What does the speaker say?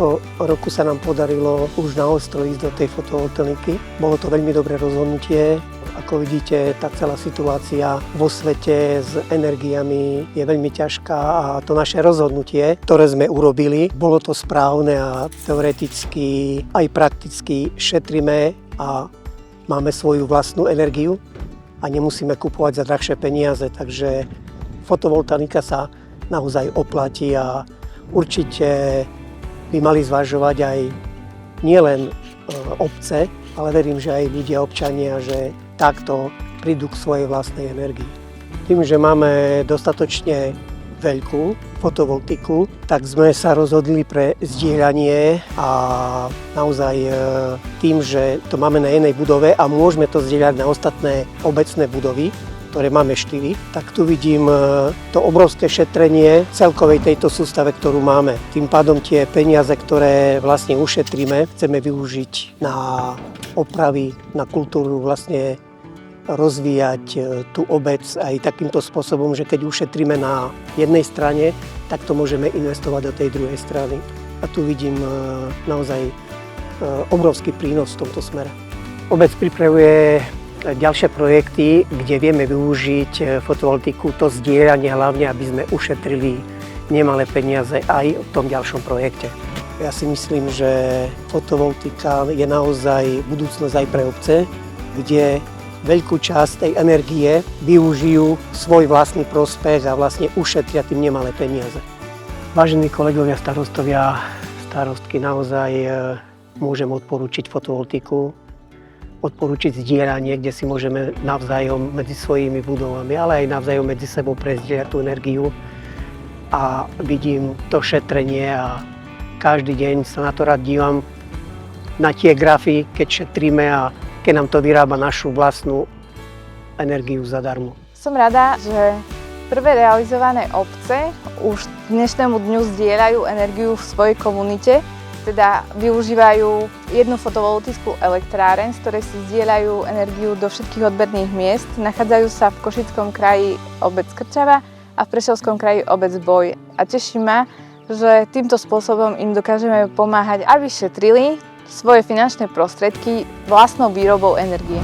tohto roku sa nám podarilo už naostro ísť do tej fotovoltaiky. Bolo to veľmi dobré rozhodnutie. Ako vidíte, tá celá situácia vo svete s energiami je veľmi ťažká a to naše rozhodnutie, ktoré sme urobili, bolo to správne a teoreticky aj prakticky šetríme a máme svoju vlastnú energiu a nemusíme kupovať za drahšie peniaze, takže fotovoltaika sa naozaj oplatí a určite by mali zvažovať aj nielen obce, ale verím, že aj ľudia, občania, že takto prídu k svojej vlastnej energii. Tým, že máme dostatočne veľkú fotovoltaiku, tak sme sa rozhodli pre zdieľanie a naozaj tým, že to máme na jednej budove a môžeme to zdieľať na ostatné obecné budovy, ktoré máme 4, tak tu vidím to obrovské šetrenie celkovej tejto sústave, ktorú máme. Tým pádom tie peniaze, ktoré vlastne ušetríme, chceme využiť na opravy, na kultúru, vlastne rozvíjať tú obec aj takýmto spôsobom, že keď ušetríme na jednej strane, tak to môžeme investovať do tej druhej strany. A tu vidím naozaj obrovský prínos v tomto smere. Obec pripravuje ďalšie projekty, kde vieme využiť fotovoltaiku, to zdieľanie hlavne, aby sme ušetrili nemalé peniaze aj v tom ďalšom projekte. Ja si myslím, že fotovoltaika je naozaj budúcnosť aj pre obce, kde veľkú časť tej energie využijú svoj vlastný prospech a vlastne ušetria tým nemalé peniaze. Vážení kolegovia starostovia, starostky, naozaj môžem odporúčiť fotovoltaiku, odporúčiť zdieľanie, kde si môžeme navzájom medzi svojimi budovami, ale aj navzájom medzi sebou prezdieľať tú energiu. A vidím to šetrenie a každý deň sa na to rád dívam, na tie grafy, keď šetríme a keď nám to vyrába našu vlastnú energiu zadarmo. Som rada, že prvé realizované obce už dnešnému dňu zdieľajú energiu v svojej komunite, teda využívajú jednu fotovoltaickú elektráreň, z ktorej si zdieľajú energiu do všetkých odberných miest. Nachádzajú sa v Košickom kraji obec Krčava a v Prešovskom kraji obec Boj. A teší ma, že týmto spôsobom im dokážeme pomáhať, aby šetrili svoje finančné prostriedky vlastnou výrobou energie.